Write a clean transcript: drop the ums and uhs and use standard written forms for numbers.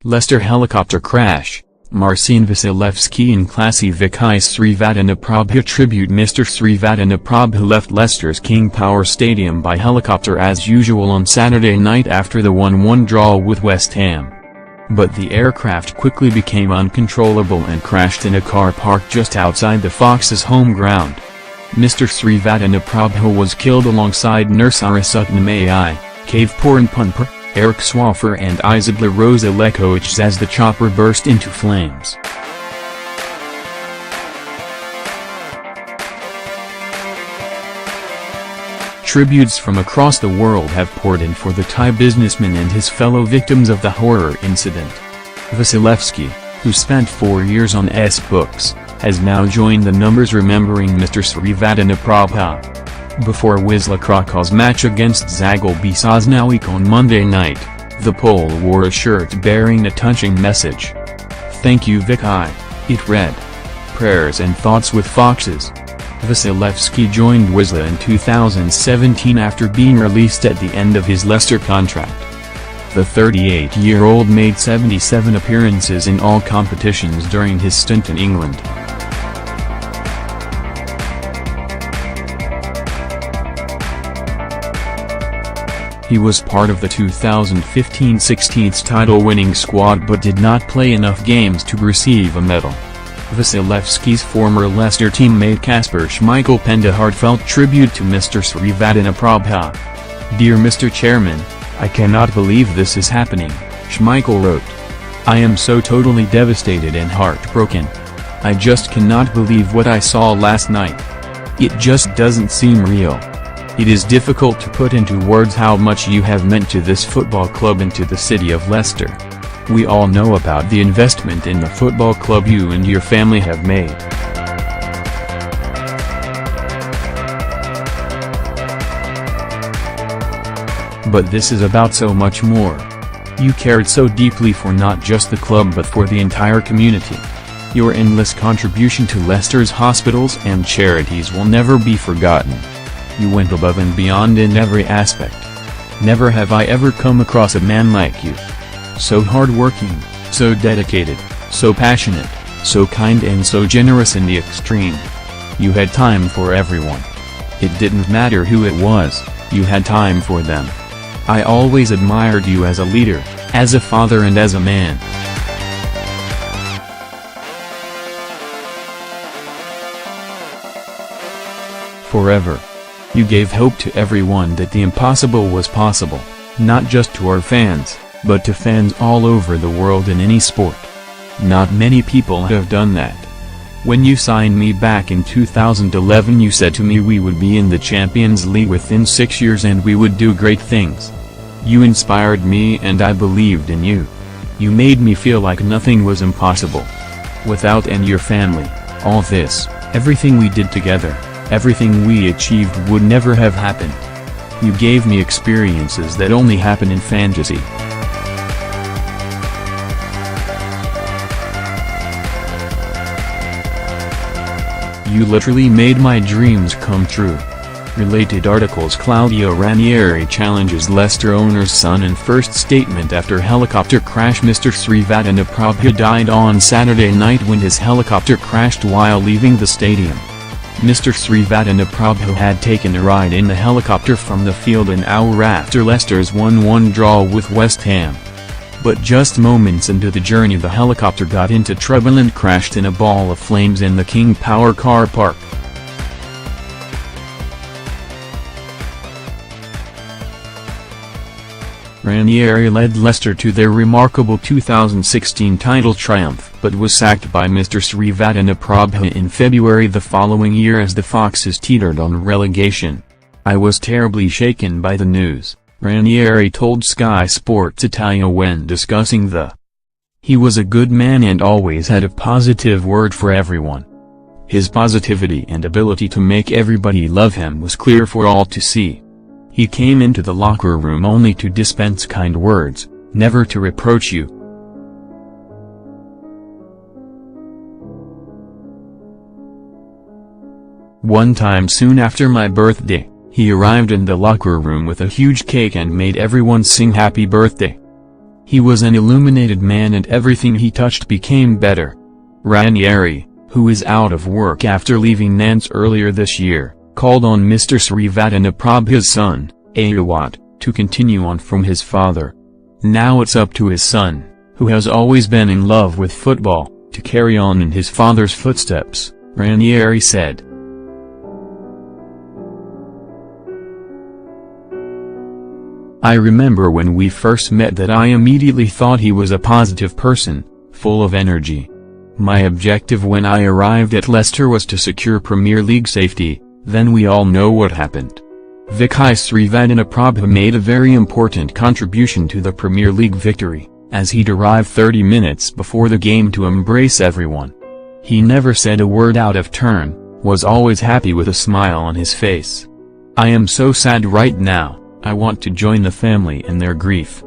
Leicester helicopter crash. Marcin Wasilewski in classy Vichai Srivaddhanaprabha tribute. Mr. Srivaddhanaprabha left Leicester's King Power Stadium by helicopter as usual on Saturday night after the 1-1 draw with West Ham. But the aircraft quickly became uncontrollable and crashed in a car park just outside the Foxes' home ground. Mr. Srivaddhanaprabha was killed alongside nurse Arasutnamai, Caveporan Punper, Eric Swaffer and Isabella Rosa Lekovic as the chopper burst into flames. Tributes from across the world have poured in for the Thai businessman and his fellow victims of the horror incident. Wasilewski, who spent 4 years on S books, has now joined the numbers remembering Mr. Srivaddhanaprabha. Before Wisla Krakow's match against Zagłębie Sosnowiec on Monday night, the Pole wore a shirt bearing a touching message. "Thank you Vichai," it read. "Prayers and thoughts with Foxes." Wasilewski joined Wisla in 2017 after being released at the end of his Leicester contract. The 38-year-old made 77 appearances in all competitions during his stint in England. He was part of the 2015-16 title-winning squad but did not play enough games to receive a medal. Wasilewski's former Leicester teammate Kasper Schmeichel penned a heartfelt tribute to Mr. Srivaddhanaprabha. "Dear Mr. Chairman, I cannot believe this is happening," Schmeichel wrote. "I am so totally devastated and heartbroken. I just cannot believe what I saw last night. It just doesn't seem real. It is difficult to put into words how much you have meant to this football club and to the city of Leicester. We all know about the investment in the football club you and your family have made. But this is about so much more. You cared so deeply for not just the club but for the entire community. Your endless contribution to Leicester's hospitals and charities will never be forgotten. You went above and beyond in every aspect. Never have I ever come across a man like you. So hard-working, so dedicated, so passionate, so kind and so generous in the extreme. You had time for everyone. It didn't matter who it was, you had time for them. I always admired you as a leader, as a father and as a man. Forever. You gave hope to everyone that the impossible was possible, not just to our fans, but to fans all over the world in any sport. Not many people have done that. When you signed me back in 2011 you said to me we would be in the Champions League within 6 years and we would do great things. You inspired me and I believed in you. You made me feel like nothing was impossible. Without and your family, all this, everything we did together, everything we achieved would never have happened. You gave me experiences that only happen in fantasy. You literally made my dreams come true. Related articles. Claudio Ranieri challenges Leicester owner's son in first statement after helicopter crash. Mr. Srivaddhanaprabha died on Saturday night when his helicopter crashed while leaving the stadium. Mr. Srivaddhanaprabha had taken a ride in the helicopter from the field an hour after Leicester's 1-1 draw with West Ham. But just moments into the journey the helicopter got into trouble and crashed in a ball of flames in the King Power car park. Ranieri led Leicester to their remarkable 2016 title triumph but was sacked by Mr. Srivaddhanaprabha in February the following year as the Foxes teetered on relegation. "I was terribly shaken by the news," Ranieri told Sky Sports Italia when discussing the. "He was a good man and always had a positive word for everyone. His positivity and ability to make everybody love him was clear for all to see. He came into the locker room only to dispense kind words, never to reproach you. One time soon after my birthday, he arrived in the locker room with a huge cake and made everyone sing happy birthday. He was an illuminated man and everything he touched became better. Ranieri, who is out of work after leaving Nantes earlier this year, called on Mr. Srivaddhanaprabha's son, Ayawat, to continue on from his father. Now it's up to his son, who has always been in love with football, to carry on in his father's footsteps, Ranieri said. I remember when we first met that I immediately thought he was a positive person, full of energy. My objective when I arrived at Leicester was to secure Premier League safety, then we all know what happened. Vichai Srivaddhanaprabha made a very important contribution to the Premier League victory, as he arrived 30 minutes before the game to embrace everyone. He never said a word out of turn, was always happy with a smile on his face. I am so sad right now. I want to join the family in their grief.